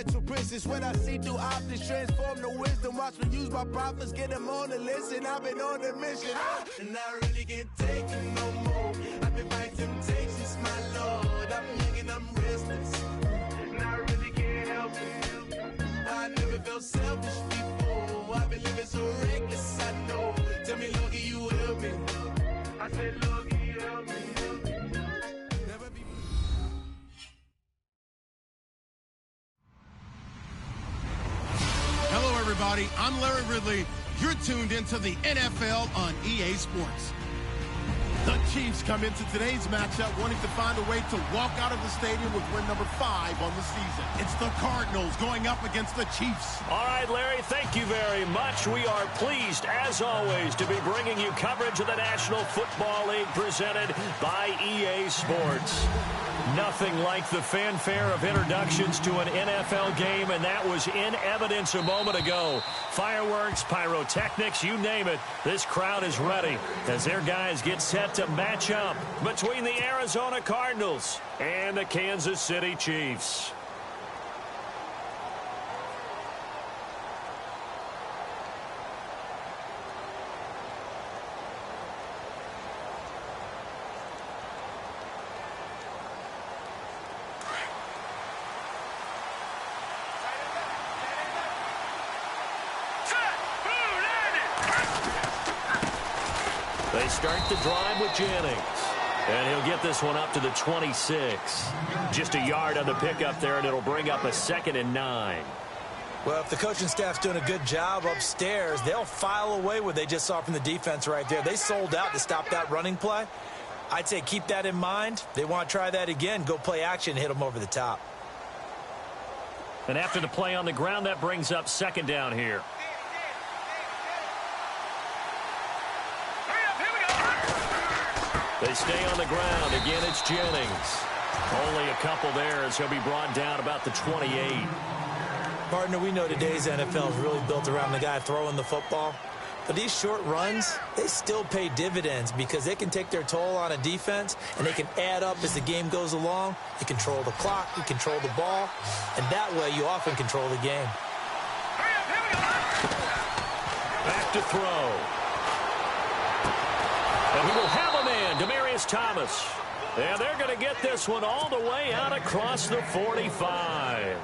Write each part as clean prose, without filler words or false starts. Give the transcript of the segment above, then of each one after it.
financial princess. When I see through optics, transform the wisdom. Watch me use my profits, get them on the list, and I've been on a mission. And I really can't take it no more. I've been fighting temptations, my Lord. I'm young and I'm restless, and I really can't help it. I never felt selfish before. I've been living so reckless, I know. Tell me, Lord, can you help me? I said, Lord, can you help me? Hello, everybody. I'm Larry Ridley. You're tuned into the NFL on EA Sports. The Chiefs come into today's matchup wanting to find a way to walk out of the stadium with win number 5 on the season. It's the Cardinals going up against the Chiefs. All right, Larry, thank you very much. We are pleased, as always, to be bringing you coverage of the National Football League presented by EA Sports. Nothing like the fanfare of introductions to an NFL game, and that was in evidence a moment ago. Fireworks, pyrotechnics, you name it. This crowd is ready as their guys get set to match up between the Arizona Cardinals and the Kansas City Chiefs. They start the drive with Jennings. And he'll get this one up to the 26. Just a yard on the pickup there, and it'll bring up a 2nd and 9. Well, if the coaching staff's doing a good job upstairs, they'll file away what they just saw from the defense right there. They sold out to stop that running play. I'd say keep that in mind. They want to try that again. Go play action, hit them over the top. And after the play on the ground, that brings up 2nd down here. They stay on the ground. Again, it's Jennings. Only a couple there as he'll be brought down about the 28. Partner, we know today's NFL is really built around the guy throwing the football. But these short runs, they still pay dividends because they can take their toll on a defense, and they can add up as the game goes along. You control the clock, you control the ball, and that way you often control the game. Back to throw. And he will have a man, Demaryius Thomas. And they're going to get this one all the way out across the 45.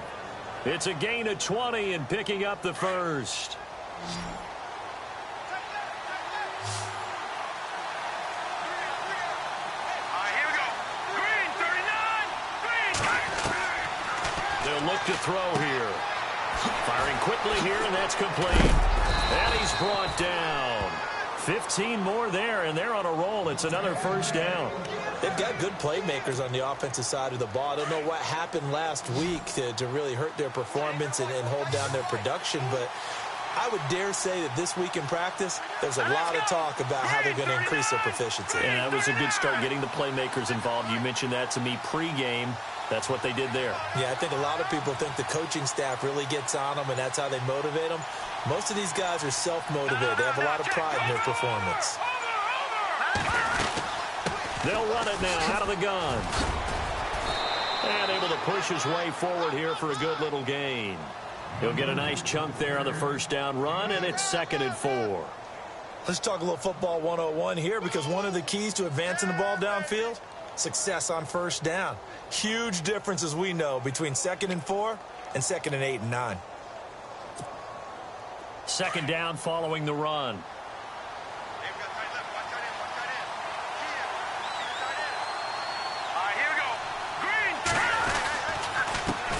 It's a gain of 20 and picking up the first. They'll look to throw here. Firing quickly here, and that's complete. And he's brought down. 15 more there, and they're on a roll. It's another first down. They've got good playmakers on the offensive side of the ball. I don't know what happened last week to really hurt their performance and hold down their production, but I would dare say that this week in practice, there's a lot of talk about how they're going to increase their proficiency. And that was a good start, getting the playmakers involved. You mentioned that to me pregame. That's what they did there. Yeah, I think a lot of people think the coaching staff really gets on them, and that's how they motivate them. Most of these guys are self-motivated. They have a lot of pride in their performance. They'll run it now out of the gun. And able to push his way forward here for a good little gain. He'll get a nice chunk there on the first down run, and it's 2nd and 4. Let's talk a little football 101 here, because one of the keys to advancing the ball downfield, success on first down. Huge difference, as we know, between 2nd and 4 and 2nd and 8 and 9. 2nd down following the run.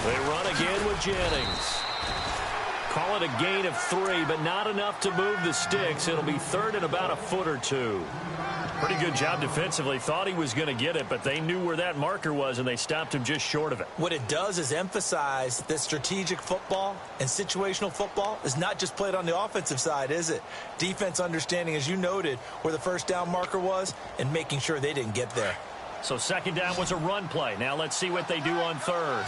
They run again with Jennings. Call it a gain of 3, but not enough to move the sticks. It'll be 3rd and about a foot or 2. Pretty good job defensively. Thought he was going to get it, but they knew where that marker was, and they stopped him just short of it. What it does is emphasize that strategic football and situational football is not just played on the offensive side, is it? Defense understanding, as you noted, where the first down marker was and making sure they didn't get there. So 2nd down was a run play. Now let's see what they do on 3rd.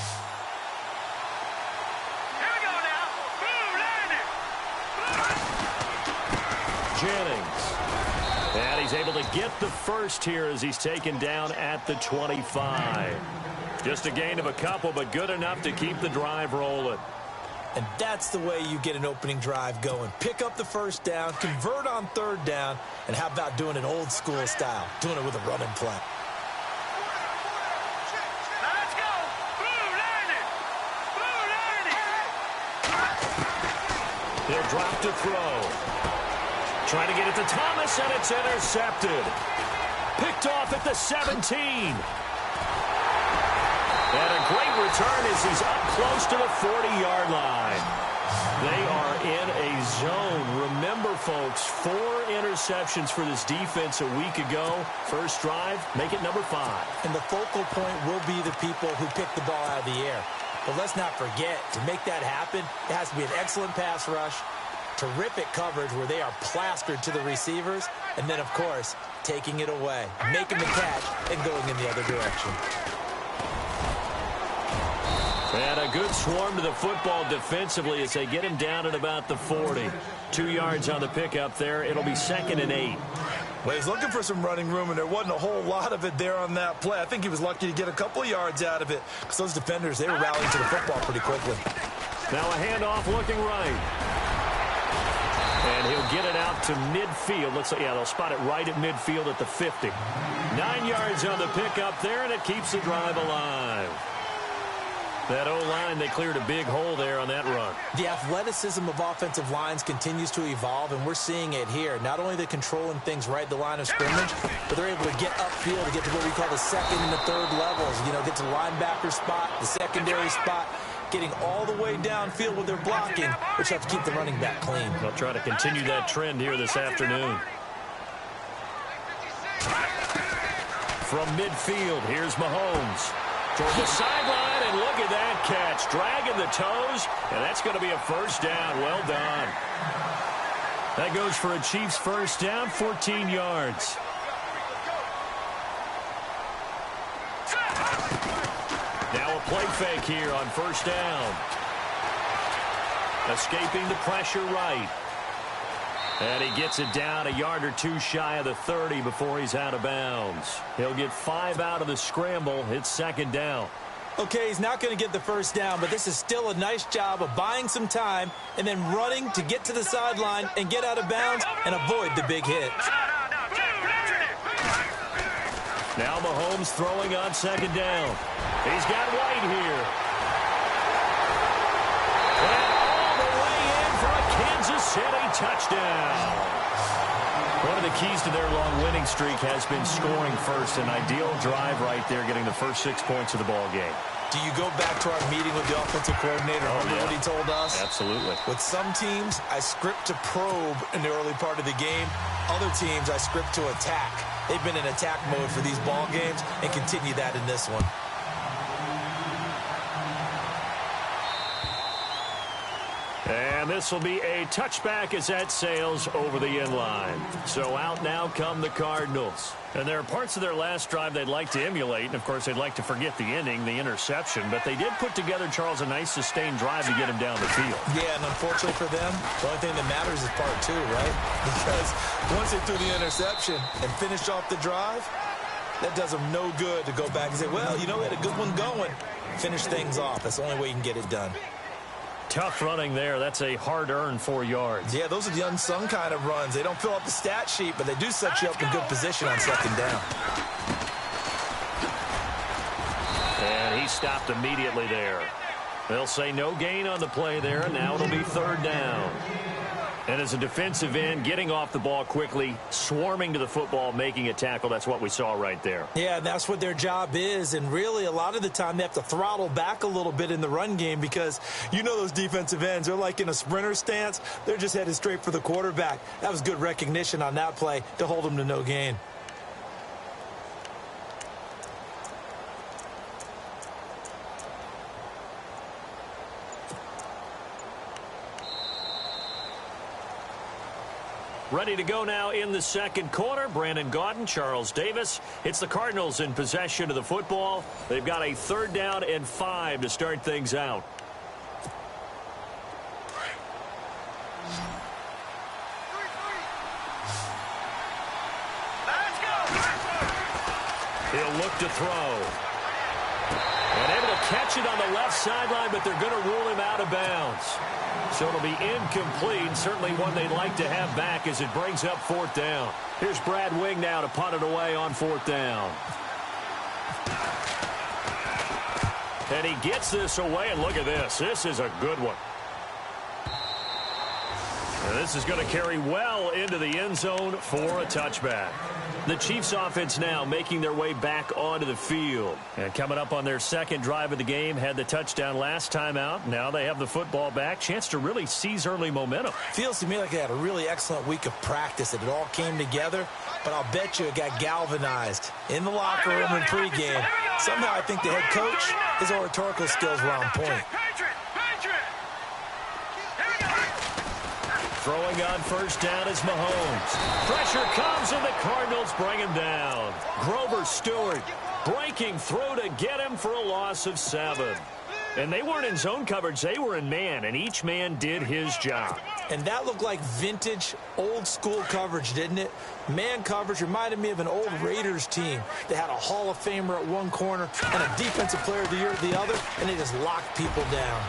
Jennings. And he's able to get the first here as he's taken down at the 25. Just a gain of a couple, but good enough to keep the drive rolling. And that's the way you get an opening drive going. Pick up the first down, convert on third down, and how about doing it old school style, doing it with a running play. Let's go! He'll drop to throw. Trying to get it to Thomas, and it's intercepted. Picked off at the 17. And a great return as he's up close to the 40-yard line. They are in a zone. Remember, folks, 4 interceptions for this defense a week ago. First drive, make it number 5. And the focal point will be the people who pick the ball out of the air. But let's not forget, to make that happen, it has to be an excellent pass rush, terrific coverage where they are plastered to the receivers, and then, of course, taking it away, making the catch, and going in the other direction. And a good swarm to the football defensively as they get him down at about the 40. 2 yards on the pickup there. It'll be 2nd and 8. Well, he's looking for some running room, and there wasn't a whole lot of it there on that play. I think he was lucky to get a couple of yards out of it because those defenders, they were rallying to the football pretty quickly. Now a handoff looking right. And he'll get it out to midfield. Looks like, yeah, they'll spot it right at midfield at the 50. 9 yards on the pickup there, and it keeps the drive alive. That O-line, they cleared a big hole there on that run. The athleticism of offensive lines continues to evolve, and we're seeing it here. Not only they're controlling things right at the line of scrimmage, but they're able to get upfield to get to what we call the second and the third levels. You know, get to the linebacker spot, the secondary spot, getting all the way downfield with their blocking, which have to keep the running back clean. They'll try to continue that trend here this afternoon. From midfield, here's Mahomes. Toward the sideline, and look at that catch. Dragging the toes, and that's going to be a first down. Well done. That goes for a Chiefs first down, 14 yards. Now a play fake here on first down. Escaping the pressure right. And he gets it down a yard or 2 shy of the 30 before he's out of bounds. He'll get 5 out of the scramble. It's 2nd down. Okay, he's not going to get the first down, but this is still a nice job of buying some time and then running to get to the sideline and get out of bounds and avoid the big hit. Now Mahomes throwing on 2nd down. He's got White here. And all the way in for a Kansas City touchdown. One of the keys to their long winning streak has been scoring first. An ideal drive right there, getting the first 6 points of the ball game. Do you go back to our meeting with the offensive coordinator? Remember what he told us? Absolutely. With some teams, I script to probe in the early part of the game. Other teams, I script to attack. They've been in attack mode for these ball games and continue that in this one. And this will be a touchback as that sails over the inline. So out now come the Cardinals. And there are parts of their last drive they'd like to emulate. And, of course, they'd like to forget the inning, the interception. But they did put together, Charles, a nice sustained drive to get him down the field. Yeah, and unfortunately for them, the only thing that matters is part 2, right? Because once they threw the interception and finished off the drive, that does them no good to go back and say, well, you know, we had a good one going. Finish things off. That's the only way you can get it done. Tough running there. That's a hard-earned 4 yards. Yeah, those are the unsung kind of runs. They don't fill up the stat sheet, but they do set you up in good position on 2nd down. And he stopped immediately there. They'll say no gain on the play there, and now it'll be 3rd down. And as a defensive end, getting off the ball quickly, swarming to the football, making a tackle, that's what we saw right there. Yeah, that's what their job is. And really, a lot of the time, they have to throttle back a little bit in the run game because you know those defensive ends, they're like in a sprinter stance. They're just headed straight for the quarterback. That was good recognition on that play to hold them to no gain. Ready to go now in the 2nd quarter. Brandon Gaudin, Charles Davis. It's the Cardinals in possession of the football. They've got a 3rd down and 5 to start things out. He'll look to throw. catch it on the left sideline, but they're going to rule him out of bounds. So it'll be incomplete, certainly one they'd like to have back as it brings up 4th down. Here's Brad Wing now to punt it away on 4th down. And he gets this away, and look at this. This is a good one. And this is going to carry well into the end zone for a touchback. The Chiefs offense now making their way back onto the field. And coming up on their second drive of the game, had the touchdown last time out. Now they have the football back. Chance to really seize early momentum. Feels to me like they had a really excellent week of practice. It all came together, but I'll bet you it got galvanized in the locker room in pregame. Somehow I think the head coach, his oratorical skills were on point. Throwing on 1st down is Mahomes. Pressure comes, and the Cardinals bring him down. Grover Stewart breaking through to get him for a loss of 7. And they weren't in zone coverage. They were in man, and each man did his job. And that looked like vintage, old-school coverage, didn't it? Man coverage reminded me of an old Raiders team. They had a Hall of Famer at one corner and a Defensive Player of the Year at the other, and they just locked people down.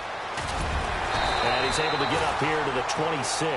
And he's able to get up here to the 26.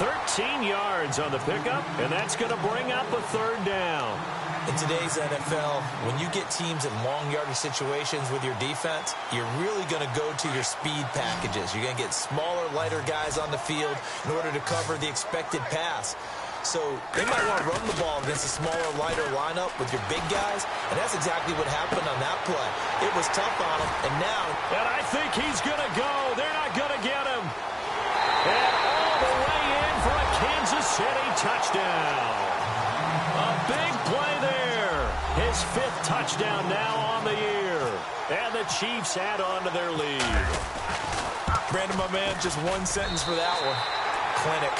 13 yards on the pickup, and that's going to bring up a 3rd down. In today's NFL, when you get teams in long yardage situations with your defense, you're really going to go to your speed packages. You're going to get smaller, lighter guys on the field in order to cover the expected pass. So they might want to run the ball against a smaller, lighter lineup with your big guys, and that's exactly what happened on that play. It was tough on him, and now... And I think he's going to go. They're not going to get him. And all the way in for a Kansas City touchdown. A big play there. His 5th touchdown now on the year. And the Chiefs add on to their lead. Brandon, my man, just one sentence for that one. Clinic.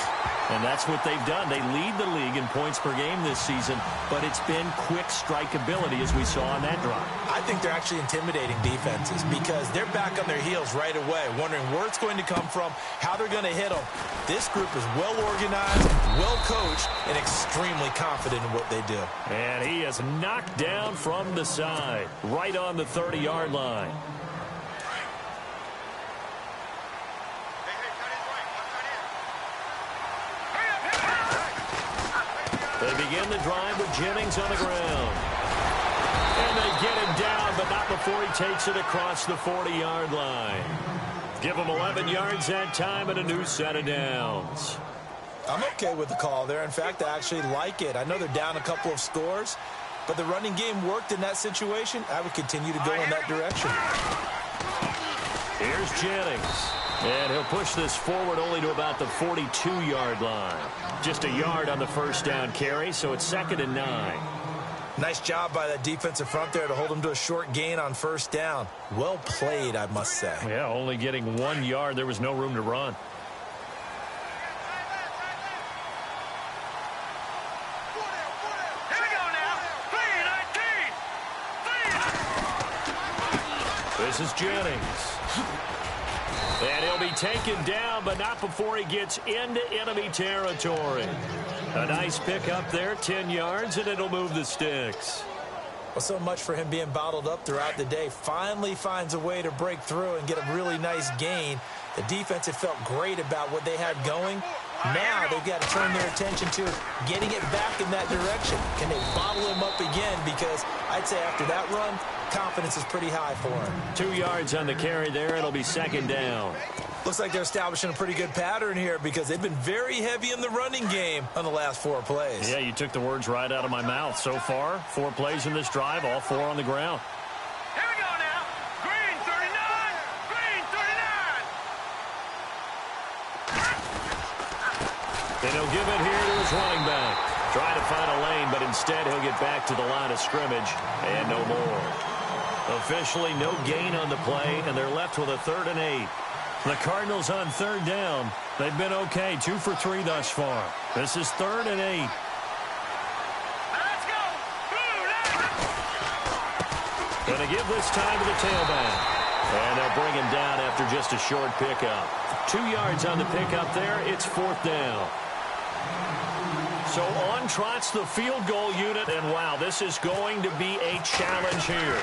And that's what they've done. They lead the league in points per game this season, but it's been quick strike ability as we saw on that drive. I think they're actually intimidating defenses because they're back on their heels right away, wondering where it's going to come from, how they're going to hit them. This group is well organized, well coached, and extremely confident in what they do. And he is knocked down from the side, right on the 30-yard line. They begin the drive with Jennings on the ground. And they get him down, but not before he takes it across the 40-yard line. Give him 11 yards that time and a new set of downs. I'm okay with the call there. In fact, I actually like it. I know they're down a couple of scores, but the running game worked in that situation. I would continue to go in that direction. Here's Jennings. And he'll push this forward only to about the 42-yard line. Just a yard on the 1st down carry, so it's 2nd and 9. Nice job by that defensive front there to hold him to a short gain on 1st down. Well played, I must say. Yeah, only getting 1 yard. There was no room to run. Here we go now. 3-19. This is Jennings. And he'll be taken down, but not before he gets into enemy territory. A nice pickup there, 10 yards, and it'll move the sticks. Well, so much for him being bottled up throughout the day. Finally finds a way to break through and get a really nice gain. The defense had felt great about what they had going. Now they've got to turn their attention to getting it back in that direction. Can they bottle him up again? Because I'd say after that run, confidence is pretty high for him. 2 yards on the carry there. It'll be 2nd down. Looks like they're establishing a pretty good pattern here because they've been very heavy in the running game on the last 4 plays. Yeah, you took the words right out of my mouth. So far, 4 plays in this drive, all 4 on the ground. Here we go now. Green 39. Green 39. And he'll give it here to his running back. Trying to find a lane, but instead he'll get back to the line of scrimmage and no more. Officially no gain on the play, and they're left with a 3rd and 8. The Cardinals on 3rd down. They've been okay, 2 for 3 thus far. This is 3rd and 8. Let's go. Going to give this time to the tailback. And they'll bring him down after just a short pickup. 2 yards on the pickup there. It's 4th down. So on trots the field goal unit, and wow, this is going to be a challenge here.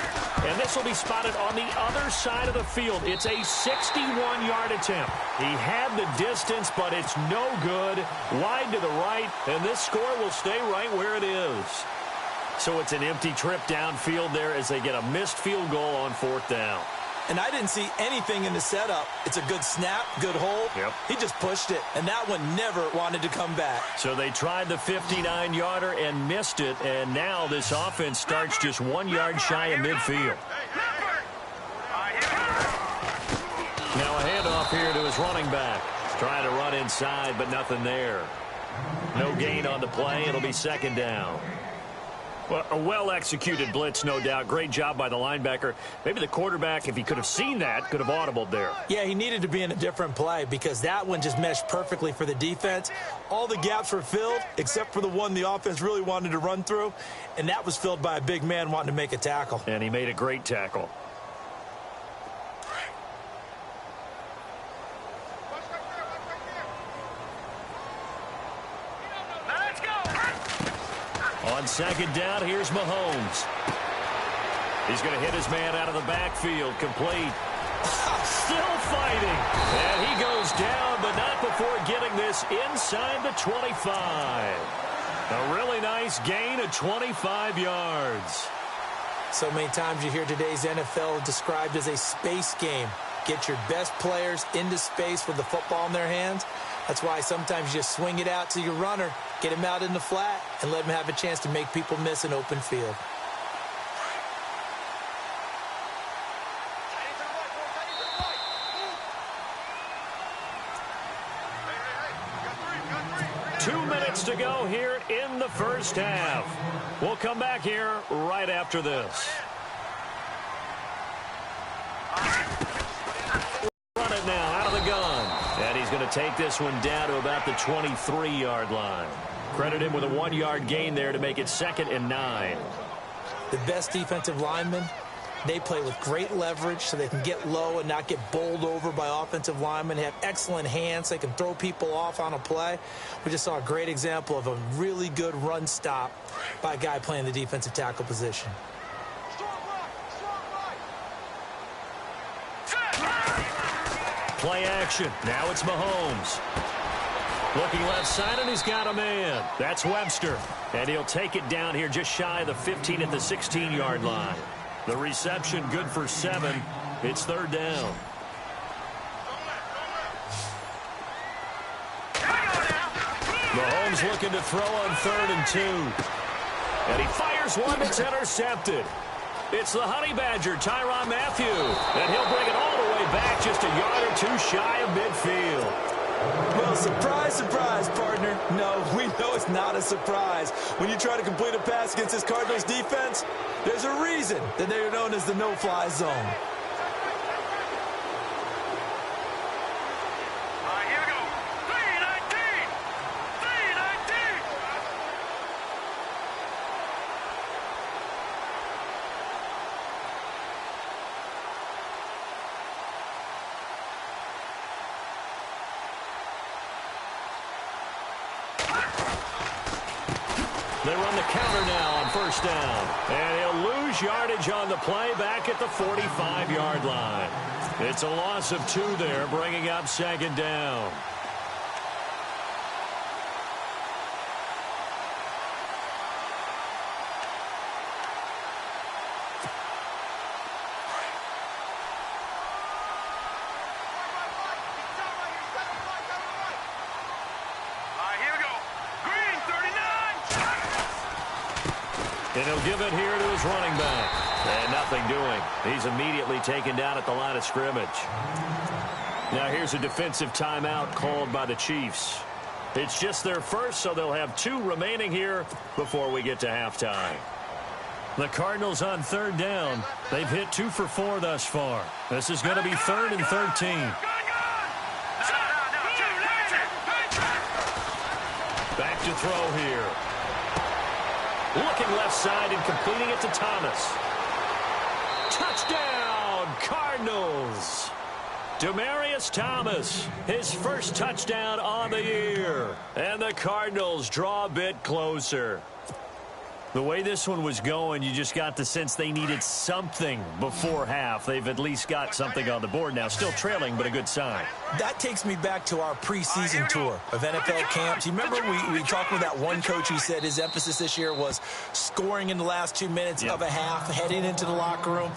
And this will be spotted on the other side of the field. It's a 61-yard attempt. He had the distance, but it's no good. Wide to the right, and this score will stay right where it is. So it's an empty trip downfield there as they get a missed field goal on 4th down. And I didn't see anything in the setup. It's a good snap, good hold. Yep. He just pushed it, and that one never wanted to come back. So they tried the 59-yarder and missed it, and now this offense starts just 1 yard shy of midfield. Now a handoff here to his running back. Trying to run inside, but nothing there. No gain on the play. It'll be 2nd down. Well, a well-executed blitz, no doubt. Great job by the linebacker. Maybe the quarterback, if he could have seen that, could have audibled there. Yeah, he needed to be in a different play because that one just meshed perfectly for the defense. All the gaps were filled except for the one the offense really wanted to run through, and that was filled by a big man wanting to make a tackle. And he made a great tackle. On 2nd down, here's Mahomes. He's going to hit his man out of the backfield. Complete. Still fighting. And he goes down, but not before getting this inside the 25. A really nice gain of 25 yards. So many times you hear today's NFL described as a space game. Get your best players into space with the football in their hands. That's why sometimes you just swing it out to your runner, get him out in the flat, and let him have a chance to make people miss an open field. Two minutes to go here in the first half. We'll come back here right after this. Run it now out of the gun. And he's going to take this one down to about the 23-yard line. Credit him with a 1 yard gain there to make it 2nd and 9. The best defensive linemen, they play with great leverage so they can get low and not get bowled over by offensive linemen. They have excellent hands. They can throw people off on a play. We just saw a great example of a really good run stop by a guy playing the defensive tackle position. Play action. Now it's Mahomes. Looking left side, and he's got a man. That's Webster. And he'll take it down here just shy of the 15 at the 16-yard line. The reception good for 7. It's 3rd down. Mahomes looking to throw on 3rd and 2. And he fires one that's intercepted. It's the Honey Badger, Tyrann Mathieu. And he'll bring it all the way back just a yard or 2 shy of midfield. Well, surprise, surprise, partner. No, we know it's not a surprise. When you try to complete a pass against this Cardinals defense, there's a reason that they're known as the no-fly zone. Here we go. 319. 319. They run the counter now on 1st down. And he'll lose yardage on the play back at the 45-yard line. It's a loss of 2 there, bringing up 2nd down. And he'll give it here to his running back. And nothing doing. He's immediately taken down at the line of scrimmage. Now here's a defensive timeout called by the Chiefs. It's just their first, so they'll have 2 remaining here before we get to halftime. The Cardinals on 3rd down. They've hit 2 for 4 thus far. This is going to be 3rd and 13. Back to throw here. Looking left side and completing it to Thomas. Touchdown, Cardinals. Demaryius Thomas, his first touchdown on the year. And the Cardinals draw a bit closer. The way this one was going, you just got the sense they needed something before half. They've at least got something on the board now. Still trailing, but a good sign. That takes me back to our preseason tour of NFL camps. You remember we talked with that one coach who said his emphasis this year was scoring in the last 2 minutes of a half, heading into the locker room.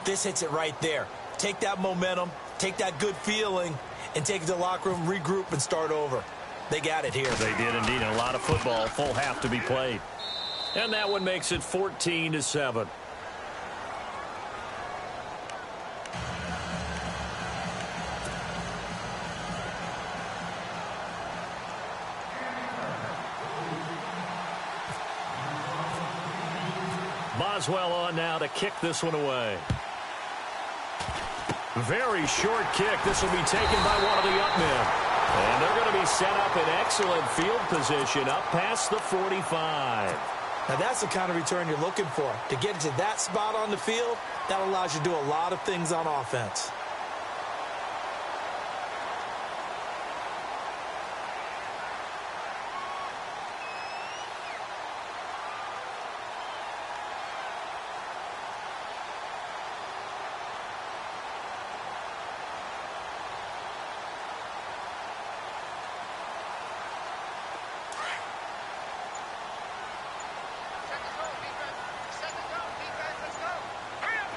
This hits it right there. Take that momentum, take that good feeling, and take it to the locker room, regroup, and start over. They got it here. They did indeed. A lot of football, full half to be played. And that one makes it 14-7. Boswell on now to kick this one away. Very short kick. This will be taken by one of the up men. And they're going to be set up in excellent field position up past the 45. Now, that's the kind of return you're looking for. To get to that spot on the field, that allows you to do a lot of things on offense.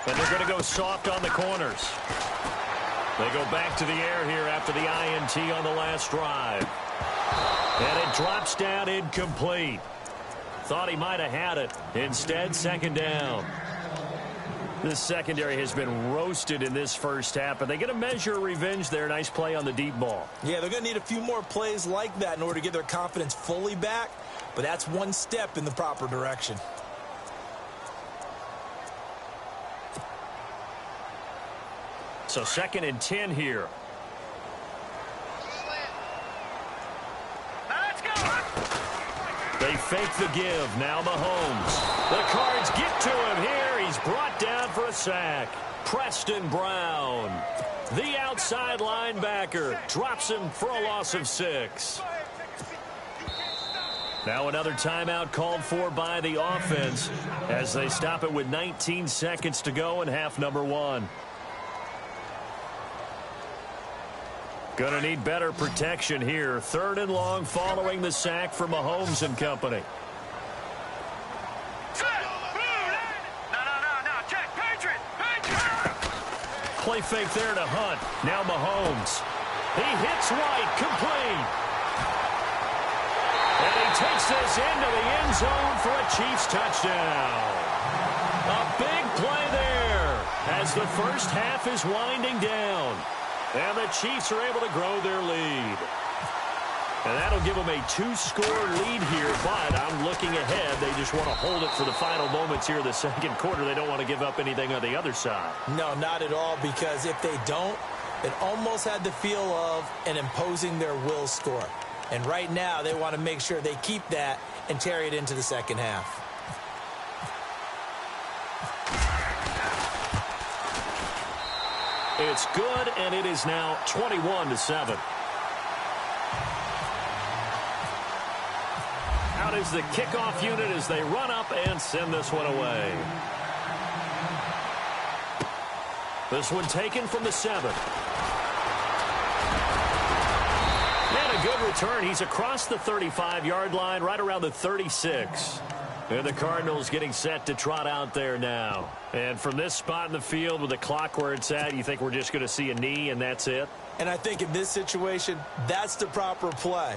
And they're going to go soft on the corners. They go back to the air here after the INT on the last drive. And it drops down incomplete. Thought he might have had it. Instead, second down. This secondary has been roasted in this first half. Are they going to measure revenge there? Nice play on the deep ball. Yeah, they're going to need a few more plays like that in order to get their confidence fully back. But that's one step in the proper direction. So 2nd and 10 here. They fake the give. Now Mahomes. The Cards get to him here. He's brought down for a sack. Preston Brown, the outside linebacker, drops him for a loss of 6. Now another timeout called for by the offense as they stop it with 19 seconds to go in half number 1. Going to need better protection here. 3rd and long following the sack for Mahomes and company. Play fake there to Hunt. Now Mahomes. He hits White, complete. And he takes this into the end zone for a Chiefs touchdown. A big play there as the first half is winding down. And the Chiefs are able to grow their lead. And that'll give them a 2-score lead here, but I'm looking ahead. They just want to hold it for the final moments here of the second quarter. They don't want to give up anything on the other side. No, not at all, because if they don't, it almost had the feel of an imposing their will score. And right now, they want to make sure they keep that and carry it into the second half. It's good, and it is now 21-7. Out is the kickoff unit as they run up and send this one away. This one taken from the 7. And a good return. He's across the 35-yard line, right around the 36. And the Cardinals getting set to trot out there now. And from this spot in the field with the clock where it's at, you think we're just going to see a knee and that's it? And I think in this situation, that's the proper play.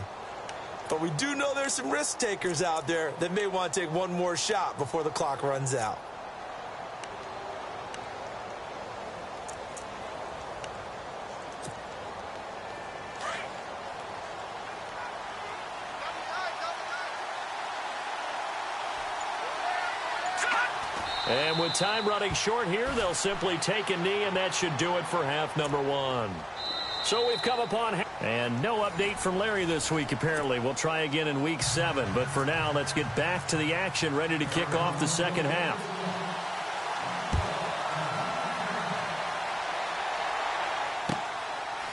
But we do know there's some risk takers out there that may want to take one more shot before the clock runs out. And with time running short here, they'll simply take a knee, and that should do it for half number 1. So we've come upon and no update from Larry this week, apparently. We'll try again in week 7. But for now, let's get back to the action, ready to kick off the second half.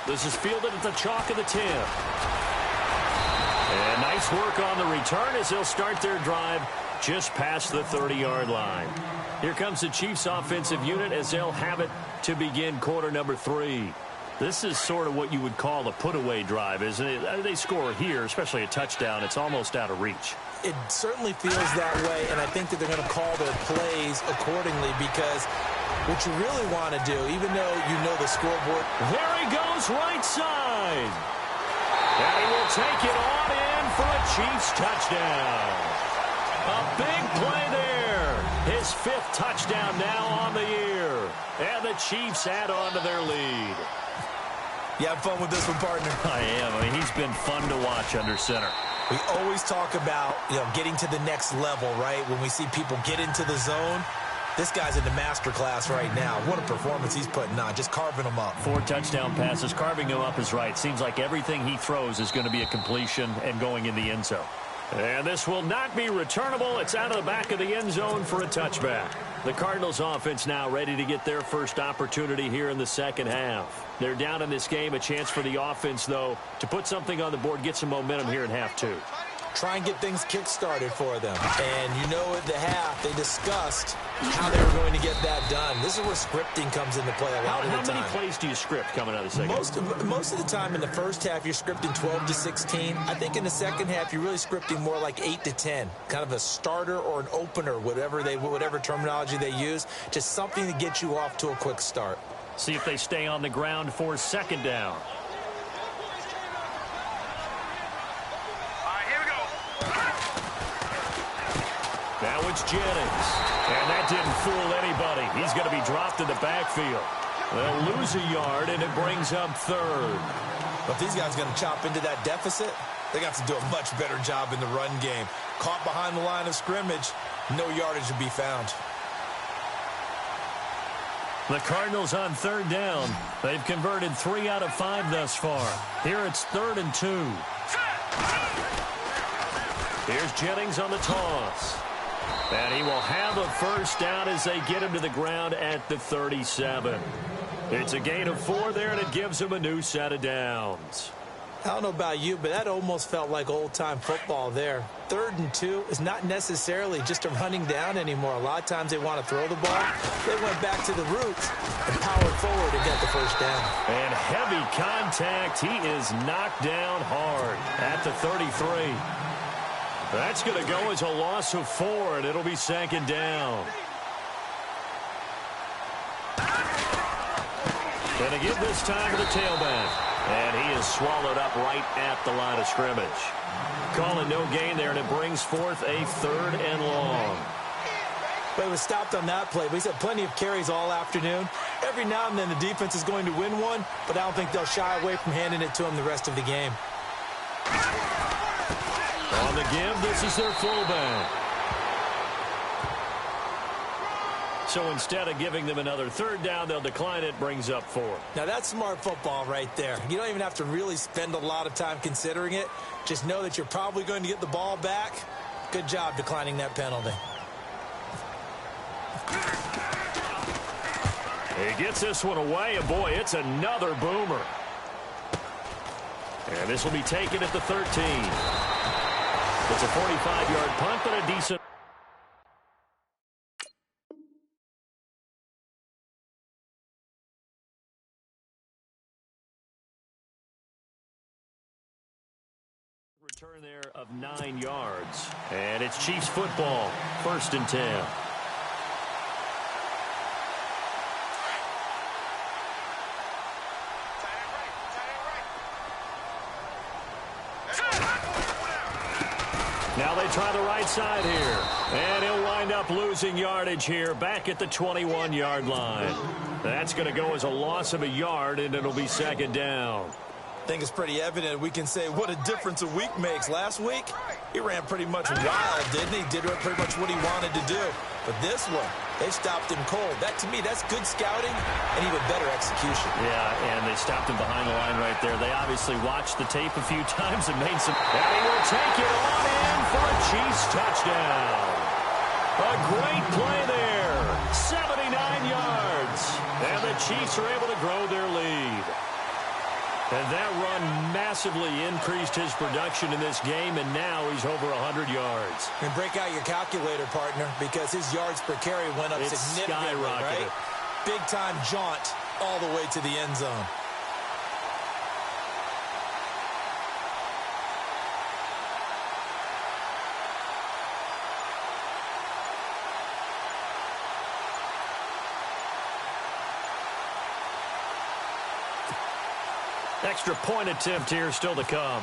This is fielded at the chalk of the 10. And nice work on the return as they'll start their drive just past the 30-yard line. Here comes the Chiefs offensive unit as they'll have it to begin quarter number 3. This is sort of what you would call a put-away drive, isn't it? They score here, especially a touchdown. It's almost out of reach. It certainly feels that way, and I think that they're going to call their plays accordingly because what you really want to do, even though you know the scoreboard. There he goes right side. And he will take it on in for a Chiefs touchdown. A big play there. His 5th touchdown now on the year. And the Chiefs add on to their lead. You have fun with this one, partner? I am. I mean, he's been fun to watch under center. We always talk about, getting to the next level, right? When we see people get into the zone, this guy's in the master class right now. What a performance he's putting on, just carving them up. 4 touchdown passes. Carving them up is right. Seems like everything he throws is going to be a completion and going in the end zone. And this will not be returnable. It's out of the back of the end zone for a touchback. The Cardinals offense now ready to get their first opportunity here in the second half. They're down in this game. A chance for the offense, though, to put something on the board, get some momentum here in half 2. Try and get things kick-started for them. And at the half, they discussed how they were going to get that done. This is where scripting comes into play a lot of the time. How many plays do you script coming out of the second half? Most of the time in the first half, you're scripting 12 to 16. I think in the second half, you're really scripting more like 8 to 10. Kind of a starter or an opener, whatever terminology they use. Just something to get you off to a quick start. See if they stay on the ground for second down. Now it's Jennings. And that didn't fool anybody. He's going to be dropped in the backfield. They'll lose a yard, and it brings up 3rd. But if these guys are going to chop into that deficit, they got to do a much better job in the run game. Caught behind the line of scrimmage, no yardage to be found. The Cardinals on 3rd down. They've converted 3 out of 5 thus far. Here it's 3rd and 2. Here's Jennings on the toss. And he will have a first down as they get him to the ground at the 37. It's a gain of 4 there, and it gives him a new set of downs. I don't know about you, but that almost felt like old-time football there. 3rd and 2 is not necessarily just a running down anymore. A lot of times they want to throw the ball. They went back to the roots and powered forward and got the first down. And heavy contact. He is knocked down hard at the 33. That's going to go as a loss of 4, and it'll be second down. And again this time to the tailback. And he is swallowed up right at the line of scrimmage. Calling no gain there, and it brings forth a 3rd and long. But it was stopped on that play. He's had plenty of carries all afternoon. Every now and then the defense is going to win one, but I don't think they'll shy away from handing it to him the rest of the game. On the give, this is their fullback. So instead of giving them another 3rd down, they'll decline it, brings up 4. Now that's smart football right there. You don't even have to really spend a lot of time considering it. Just know that you're probably going to get the ball back. Good job declining that penalty. He gets this one away, and boy, it's another boomer. And this will be taken at the 13. It's a 45-yard punt, but a decent. Return there of 9 yards. And it's Chiefs football, 1st and 10. Now they try the right side here. And he'll wind up losing yardage here back at the 21-yard line. That's going to go as a loss of a yard, and it'll be second down. I think it's pretty evident we can say what a difference a week makes. Last week, he ran pretty much wild, didn't he? Did pretty much what he wanted to do. But this one, they stopped him cold. That, to me, that's good scouting and even better execution. Yeah, and they stopped him behind the line right there. They obviously watched the tape a few times and made some. And he will take it on in for a Chiefs touchdown. A great play there. 79 yards. And the Chiefs are able to grow their lead. And that run massively increased his production in this game, and now he's over 100 yards. And break out your calculator, partner, because his yards per carry went up significantly, right? Big-time jaunt all the way to the end zone. Extra point attempt here still to come.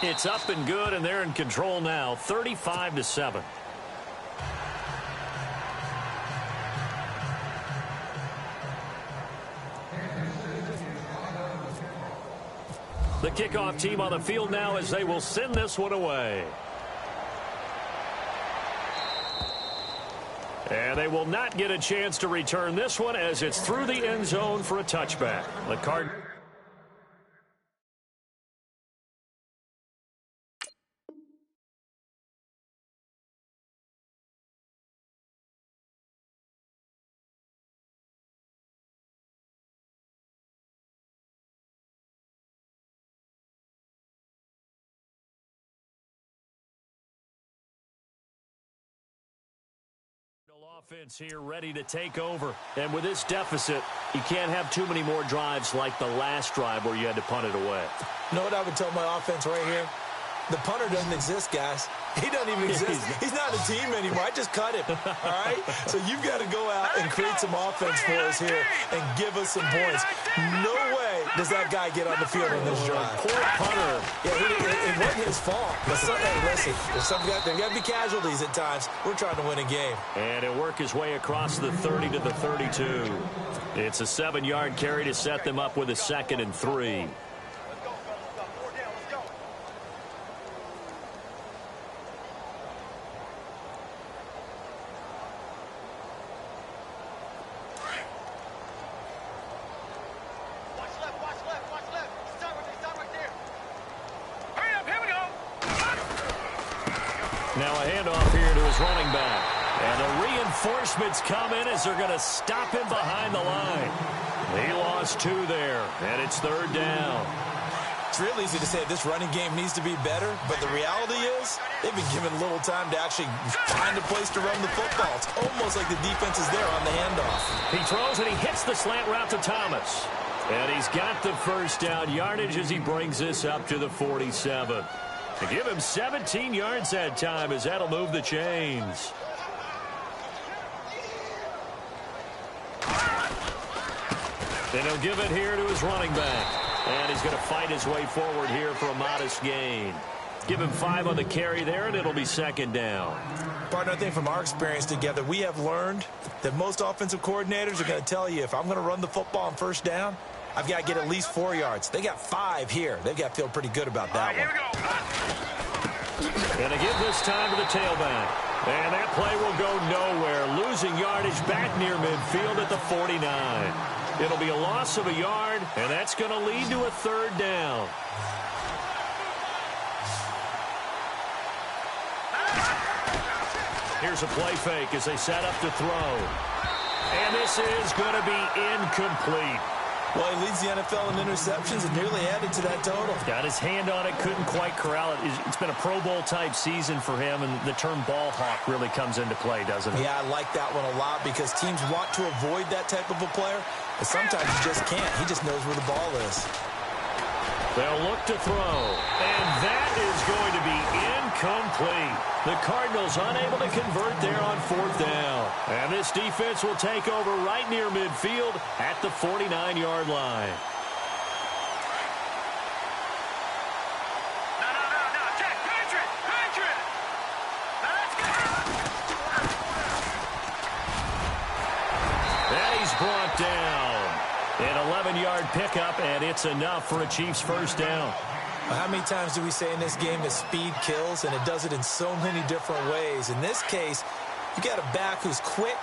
It's up and good, and they're in control now, 35-7. The kickoff team on the field now as they will send this one away. And they will not get a chance to return this one as it's through the end zone for a touchback. The Cardinals. Offense here ready to take over. And with this deficit, you can't have too many more drives like the last drive where you had to punt it away. You know what I would tell my offense right here? The punter doesn't exist, guys. He doesn't even exist. He's not a team anymore. I just cut him, all right? So you've got to go out and create some offense for us here and give us some points. No way does that guy get on the field on this drive. Poor punter. Yeah, it wasn't his fault. But hey, listen, there got to be casualties at times. We're trying to win a game. And he'll work his way across the 30 to the 32. It's a 7-yard carry to set them up with a 2nd and 3. Now a handoff here to his running back. And the reinforcements come in as they're going to stop him behind the line. He lost 2 there, and it's 3rd down. It's real easy to say this running game needs to be better, but the reality is they've been given little time to actually find a place to run the football. It's almost like the defense is there on the handoff. He throws and he hits the slant route to Thomas. And he's got the 1st down yardage as he brings this up to the 47. To give him 17 yards that time as that'll move the chains. Then he'll give it here to his running back. And he's going to fight his way forward here for a modest gain. Give him 5 on the carry there, and it'll be 2nd down. Partner, I think from our experience together, we have learned that most offensive coordinators are going to tell you, if I'm going to run the football on 1st down, I've got to get at least 4 yards. They got 5 here. They've got to feel pretty good about that one. And to give this time to the tailback. And that play will go nowhere. Losing yardage back near midfield at the 49. It'll be a loss of a yard, and that's going to lead to a 3rd down. Here's a play fake as they set up to throw. And this is going to be incomplete. Well, he leads the NFL in interceptions and nearly added to that total. Got his hand on it, couldn't quite corral it. It's been a Pro Bowl-type season for him, and the term ball hawk really comes into play, doesn't it? Yeah, I like that one a lot because teams want to avoid that type of a player, but sometimes you just can't. He just knows where the ball is. They'll look to throw, and that is going to be incomplete. The Cardinals unable to convert there on 4th down. And this defense will take over right near midfield at the 49-yard line. No, Jack, Patrick! And he's brought down. An 11-yard pickup, and it's enough for a Chiefs 1st down. Well, how many times do we say in this game that speed kills, and it does it in so many different ways? In this case, you got a back who's quick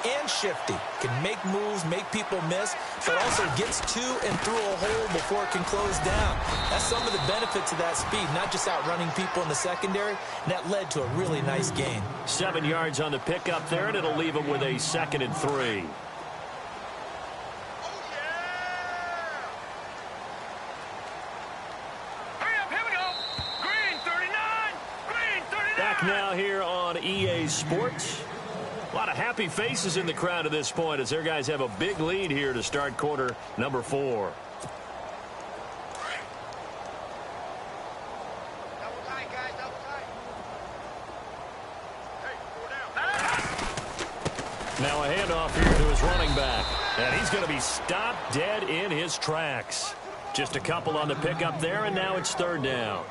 and shifty, can make moves, make people miss, but also gets to and through a hole before it can close down. That's some of the benefits of that speed, not just outrunning people in the secondary, and that led to a really nice gain. 7 yards on the pickup there, and it'll leave him with a 2nd and 3. back now here on EA Sports. A lot of happy faces in the crowd at this point as their guys have a big lead here to start quarter number 4. Now a handoff here to his running back. And he's going to be stopped dead in his tracks. Just a couple on the pickup there, and now it's 3rd down.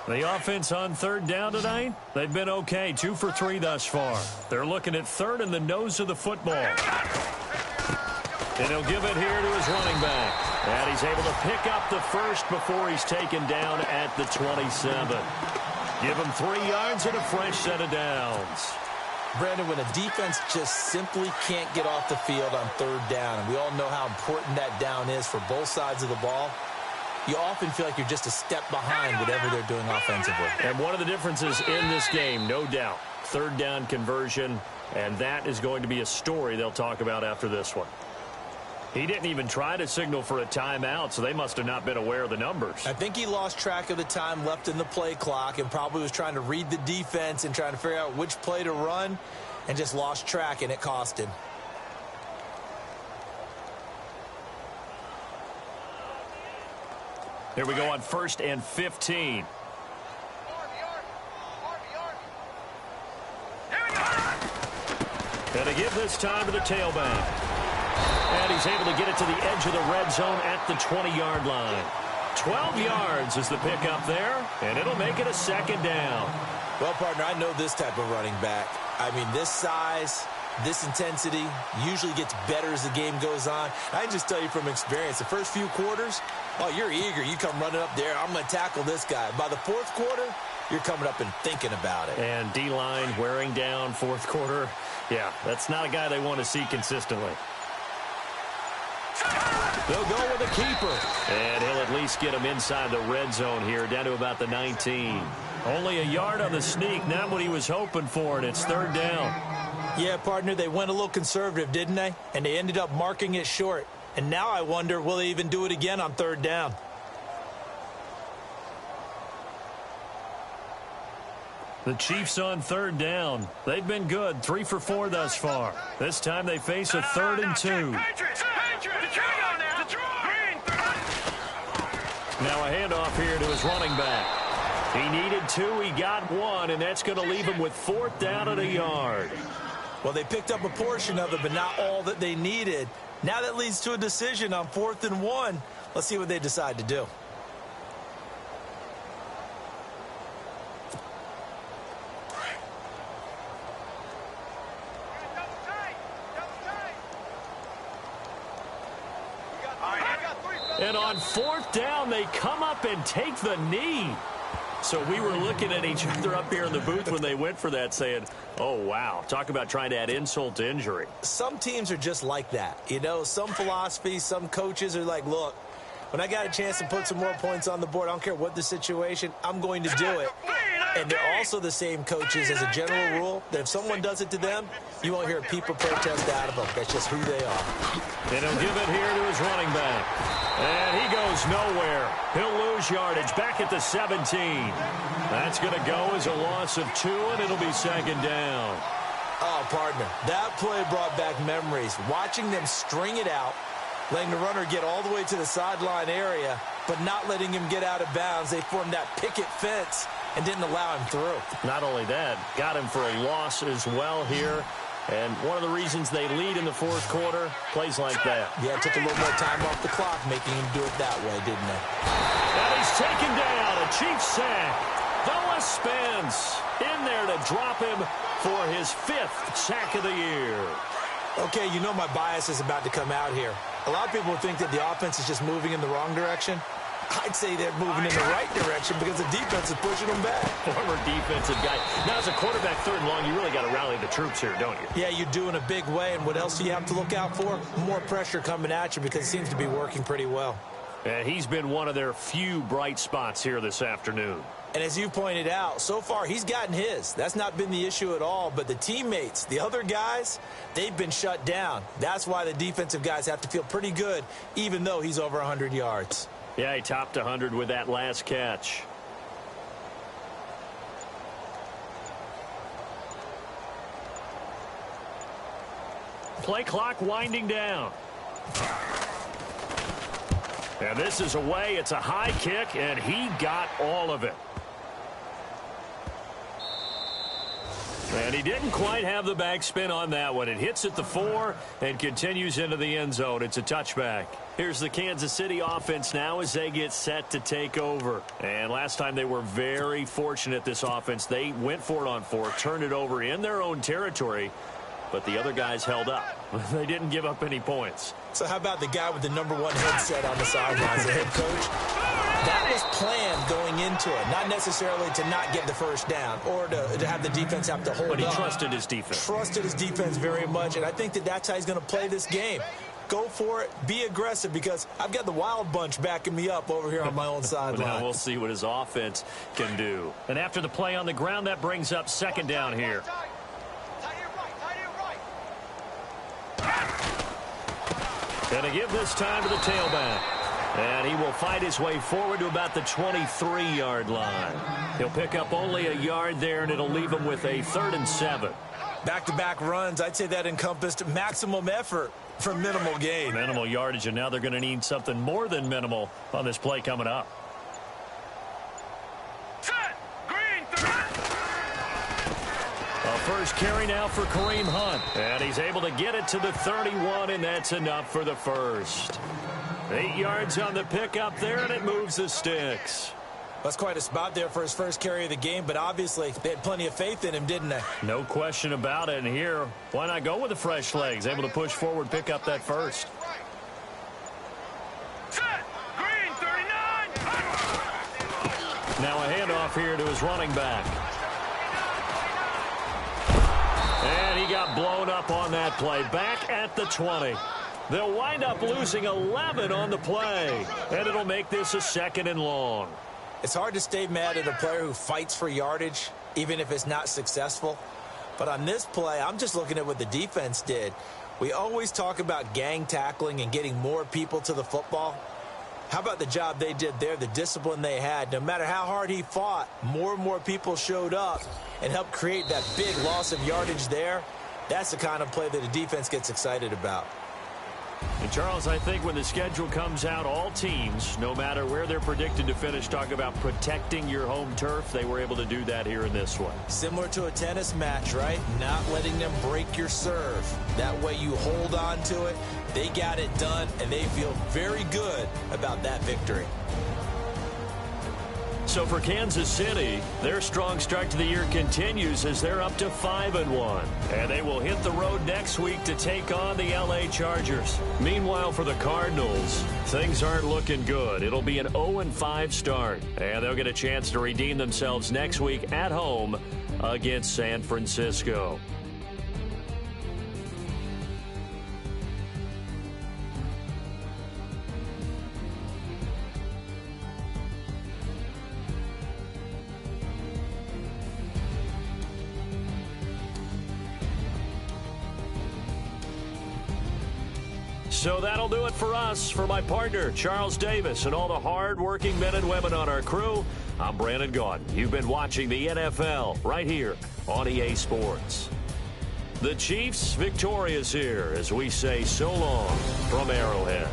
The offense on 3rd down tonight, they've been okay. 2 for 3 thus far. They're looking at 3rd in the nose of the football. And he'll give it here to his running back. And he's able to pick up the first before he's taken down at the 27. Give him 3 yards and a fresh set of downs. Brandon, when a defense just simply can't get off the field on 3rd down, and we all know how important that down is for both sides of the ball, you often feel like you're just a step behind whatever they're doing offensively. And one of the differences in this game, no doubt, 3rd down conversion, and that is going to be a story they'll talk about after this one. He didn't even try to signal for a timeout, so they must have not been aware of the numbers. I think he lost track of the time left in the play clock and probably was trying to read the defense and trying to figure out which play to run and just lost track, and it cost him. Here we go on 1st and 15. And to give this time to the tailback. And he's able to get it to the edge of the red zone at the 20-yard line. 12 yards is the pickup there, and it'll make it a 2nd down. Well, partner, I know this type of running back. I mean, this size, this intensity usually gets better as the game goes on. I can just tell you from experience, the first few quarters, oh, you're eager. You come running up there, I'm going to tackle this guy. By the 4th quarter, you're coming up and thinking about it. And D-line wearing down 4th quarter. Yeah, that's not a guy they want to see consistently. They'll go with a keeper. And he'll at least get him inside the red zone here, down to about the 19. Only a yard on the sneak, not what he was hoping for, and it's 3rd down. Yeah, partner, they went a little conservative, didn't they? And they ended up marking it short. And now I wonder, will they even do it again on 3rd down? The Chiefs on 3rd down. They've been good, 3 for 4 thus far. This time they face a 3rd and 2. Now a handoff here to his running back. He needed 2, he got 1, and that's going to leave him with 4th down and a yard. Well, they picked up a portion of it, but not all that they needed. Now that leads to a decision on 4th and 1. Let's see what they decide to do. And on 4th down, they come up and take the knee. So we were looking at each other up here in the booth when they went for that saying, oh, wow, talk about trying to add insult to injury. Some teams are just like that. You know, some philosophies, some coaches are like, look, when I got a chance to put some more points on the board, I don't care what the situation, I'm going to do it. And they're also the same coaches as a general rule that if someone does it to them, you won't hear a peep or protest out of them. That's just who they are. And he'll give it here to his running back. And he goes nowhere. He'll lose yardage back at the 17. That's going to go as a loss of 2, and it'll be 2nd down. Oh, partner, that play brought back memories. Watching them string it out, letting the runner get all the way to the sideline area, but not letting him get out of bounds. They formed that picket fence and didn't allow him through. Not only that, got him for a loss as well here. And one of the reasons they lead in the 4th quarter, plays like that. Yeah, it took a little more time off the clock, making him do it that way, didn't they? And he's taken down, a Chiefs sack. Noah Spence in there to drop him for his 5th sack of the year. Okay, you know my bias is about to come out here. A lot of people think that the offense is just moving in the wrong direction. I'd say they're moving in the right direction because the defense is pushing them back. Former defensive guy. Now, as a quarterback 3rd and long, you really got to rally the troops here, don't you? Yeah, you do in a big way. And what else do you have to look out for? More pressure coming at you because it seems to be working pretty well. And he's been one of their few bright spots here this afternoon. And as you pointed out, so far he's gotten his. That's not been the issue at all. But the teammates, the other guys, they've been shut down. That's why the defensive guys have to feel pretty good, even though he's over 100 yards. Yeah, he topped 100 with that last catch. Play clock winding down. And this is away. It's a high kick, and he got all of it. And he didn't quite have the backspin on that one. It hits at the 4 and continues into the end zone. It's a touchback. Here's the Kansas City offense now as they get set to take over. And last time they were very fortunate, this offense. They went for it on 4, turned it over in their own territory, but the other guys held up. They didn't give up any points. So how about the guy with the #1 headset on the sidelines, the head coach? That was planned going into it, not necessarily to not get the first down or to have the defense have to hold up. But he trusted his defense. Trusted his defense very much, and I think that's how he's going to play this game. Go for it. Be aggressive, because I've got the wild bunch backing me up over here on my own sideline. Now we'll see what his offense can do. And after the play on the ground, that brings up second down here. And to give this time to the tailback. And he will fight his way forward to about the 23-yard line. He'll pick up only a yard there, and it'll leave him with a 3rd and 7. Back-to-back runs, I'd say that encompassed maximum effort for minimal gain. Minimal yardage, and now they're going to need something more than minimal on this play coming up. Set. Green. 30. A first carry now for Kareem Hunt. And he's able to get it to the 31, and that's enough for the first. 8 yards on the pickup there, and it moves the sticks. That's quite a spot there for his first carry of the game, but obviously they had plenty of faith in him, didn't they? No question about it. And here, why not go with the fresh legs? Able to push forward, pick up that first. Set. Green. 39. Now a handoff here to his running back. And he got blown up on that play. Back at the 20. They'll wind up losing 11 on the play. And it'll make this a 2nd and long. It's hard to stay mad at a player who fights for yardage, even if it's not successful. But on this play, I'm just looking at what the defense did. We always talk about gang tackling and getting more people to the football. How about the job they did there, the discipline they had? No matter how hard he fought, more and more people showed up and helped create that big loss of yardage there. That's the kind of play that the defense gets excited about. And, Charles, I think when the schedule comes out, all teams, no matter where they're predicted to finish, talk about protecting your home turf. They were able to do that here in this one. Similar to a tennis match, right? Not letting them break your serve. That way you hold on to it. They got it done, and they feel very good about that victory. So for Kansas City, their strong start to the year continues as they're up to 5-1. And they will hit the road next week to take on the LA Chargers. Meanwhile, for the Cardinals, things aren't looking good. It'll be an 0-5 start. And they'll get a chance to redeem themselves next week at home against San Francisco. So that'll do it for us. For my partner, Charles Davis, and all the hard-working men and women on our crew, I'm Brandon Gaudin. You've been watching the NFL right here on EA Sports. The Chiefs victorious here as we say so long from Arrowhead.